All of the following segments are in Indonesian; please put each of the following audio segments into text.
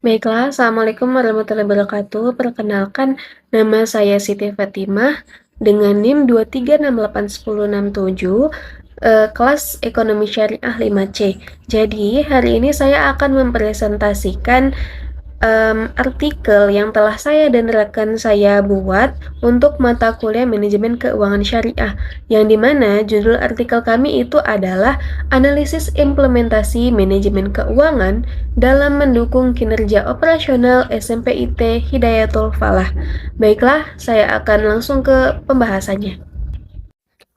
Baiklah, Assalamualaikum warahmatullahi wabarakatuh. Perkenalkan, nama saya Siti Fatimah dengan NIM 236810667, kelas Ekonomi Syariah 5C. Jadi, hari ini saya akan mempresentasikan artikel yang telah saya dan rekan saya buat untuk mata kuliah Manajemen Keuangan Syariah, yang dimana judul artikel kami itu adalah Analisis Implementasi Manajemen Keuangan dalam Mendukung Kinerja Operasional SMPIT Hidayatul Falah. Baiklah, saya akan langsung ke pembahasannya.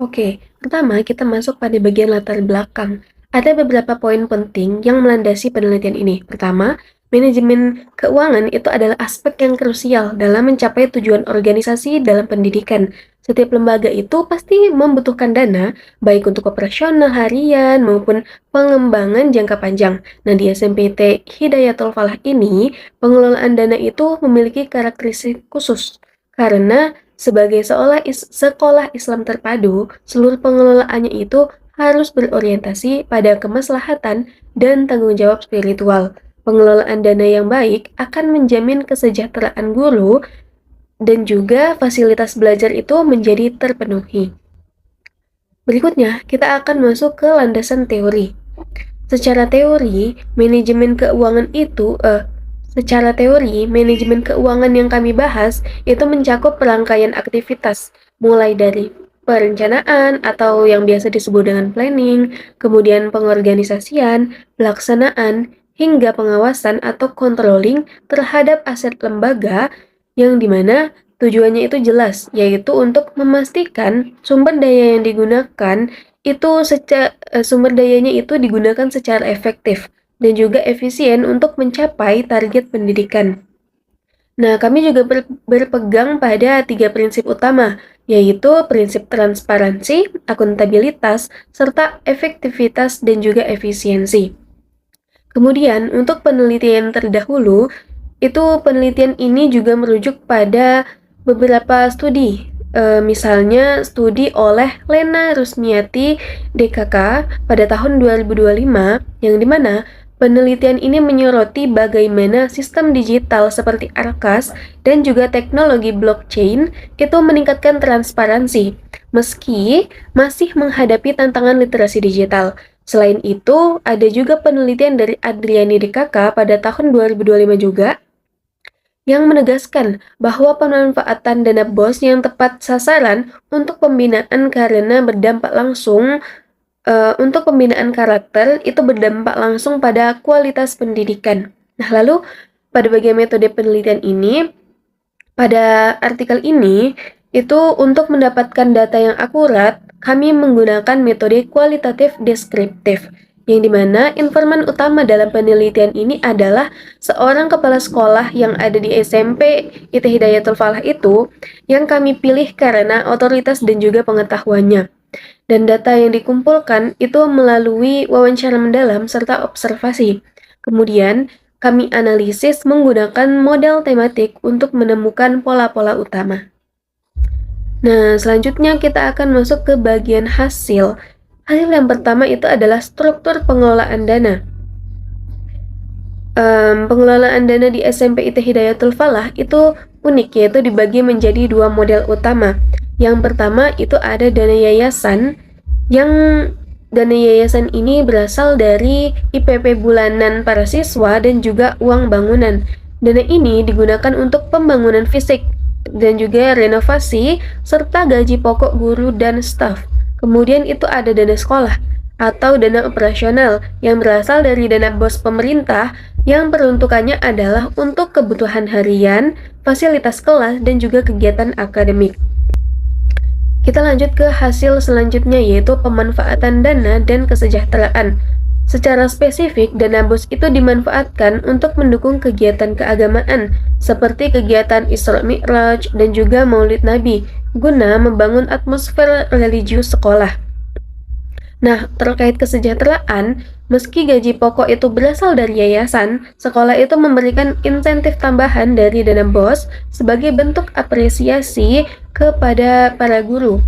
Oke, pertama kita masuk pada bagian latar belakang. Ada beberapa poin penting yang melandasi penelitian ini. Pertama, manajemen keuangan itu adalah aspek yang krusial dalam mencapai tujuan organisasi dalam pendidikan. Setiap lembaga itu pasti membutuhkan dana, baik untuk operasional harian maupun pengembangan jangka panjang. Nah, di SMPT Hidayatul Falah ini, pengelolaan dana itu memiliki karakteristik khusus. Karena sebagai sekolah Islam terpadu, seluruh pengelolaannya itu harus berorientasi pada kemaslahatan dan tanggung jawab spiritual. Pengelolaan dana yang baik akan menjamin kesejahteraan guru dan juga fasilitas belajar itu menjadi terpenuhi. Berikutnya, kita akan masuk ke landasan teori. Secara teori, manajemen keuangan yang kami bahas itu mencakup rangkaian aktivitas, mulai dari perencanaan atau yang biasa disebut dengan planning, kemudian pengorganisasian, pelaksanaan, hingga pengawasan atau controlling terhadap aset lembaga yang dimana tujuannya itu jelas, yaitu untuk memastikan sumber dayanya itu digunakan secara efektif dan juga efisien untuk mencapai target pendidikan. Nah, kami juga berpegang pada 3 prinsip utama, yaitu prinsip transparansi, akuntabilitas, serta efektivitas dan juga efisiensi. Kemudian, untuk penelitian terdahulu, penelitian ini juga merujuk pada beberapa studi. Misalnya studi oleh Lena Rusmiati DKK pada tahun 2025, yang dimana penelitian ini menyoroti bagaimana sistem digital seperti Arkas dan juga teknologi blockchain itu meningkatkan transparansi, meski masih menghadapi tantangan literasi digital. Selain itu, ada juga penelitian dari Adriani DKK pada tahun 2025 juga, yang menegaskan bahwa pemanfaatan dana BOS yang tepat sasaran untuk pembinaan karakter itu berdampak langsung pada kualitas pendidikan. Nah, lalu pada bagian metode penelitian ini, pada artikel ini, itu untuk mendapatkan data yang akurat, kami menggunakan metode kualitatif deskriptif, yang dimana informan utama dalam penelitian ini adalah seorang kepala sekolah yang ada di SMP IT Hidayatul Falah itu, yang kami pilih karena otoritas dan juga pengetahuannya. Dan data yang dikumpulkan itu melalui wawancara mendalam serta observasi. Kemudian, kami analisis menggunakan model tematik untuk menemukan pola-pola utama. Nah, selanjutnya kita akan masuk ke bagian hasil. Hasil yang pertama itu adalah struktur pengelolaan dana. Pengelolaan dana di SMP IT Hidayatul Falah itu unik, yaitu dibagi menjadi 2 model utama. Yang pertama itu ada dana yayasan, yang dana yayasan ini berasal dari IPP bulanan para siswa dan juga uang bangunan. Dana ini digunakan untuk pembangunan fisik dan juga renovasi serta gaji pokok guru dan staf. Kemudian itu ada dana sekolah atau dana operasional yang berasal dari dana BOS pemerintah, yang peruntukannya adalah untuk kebutuhan harian, fasilitas kelas, dan juga kegiatan akademik. Kita lanjut ke hasil selanjutnya, yaitu pemanfaatan dana dan kesejahteraan. Secara spesifik, dana BOS itu dimanfaatkan untuk mendukung kegiatan keagamaan seperti kegiatan Isra Mi'raj dan juga Maulid Nabi, guna membangun atmosfer religius sekolah. Nah, terkait kesejahteraan, meski gaji pokok itu berasal dari yayasan, sekolah itu memberikan insentif tambahan dari dana BOS sebagai bentuk apresiasi kepada para guru.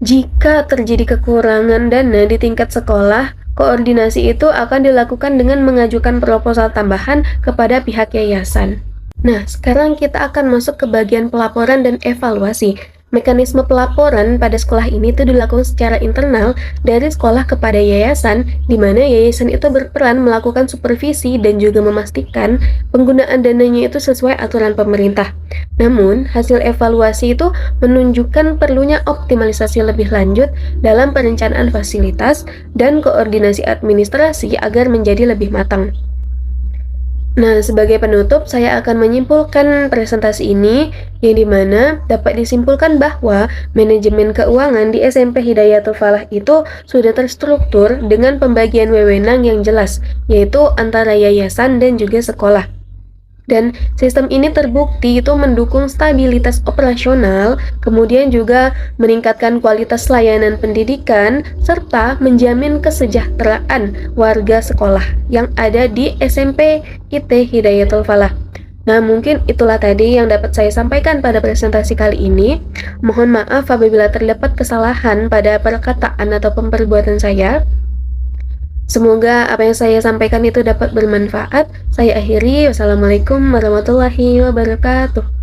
Jika terjadi kekurangan dana di tingkat sekolah, Koordinasi itu akan dilakukan dengan mengajukan proposal tambahan kepada pihak yayasan. Nah, sekarang kita akan masuk ke bagian pelaporan dan evaluasi. Mekanisme pelaporan pada sekolah ini tuh dilakukan secara internal dari sekolah kepada yayasan, di mana yayasan itu berperan melakukan supervisi dan juga memastikan penggunaan dananya itu sesuai aturan pemerintah. Namun, hasil evaluasi itu menunjukkan perlunya optimalisasi lebih lanjut dalam perencanaan fasilitas dan koordinasi administrasi agar menjadi lebih matang. Nah, sebagai penutup, saya akan menyimpulkan presentasi ini, yang dimana dapat disimpulkan bahwa manajemen keuangan di SMP Hidayatul Falah itu sudah terstruktur dengan pembagian wewenang yang jelas, yaitu antara yayasan dan juga sekolah. Dan sistem ini terbukti itu mendukung stabilitas operasional, kemudian juga meningkatkan kualitas layanan pendidikan, serta menjamin kesejahteraan warga sekolah yang ada di SMP IT Hidayatul Falah. Nah, mungkin itulah tadi yang dapat saya sampaikan pada presentasi kali ini. Mohon maaf apabila terdapat kesalahan pada perkataan atau perbuatan saya. Semoga apa yang saya sampaikan itu dapat bermanfaat. Saya akhiri. Wassalamualaikum warahmatullahi wabarakatuh.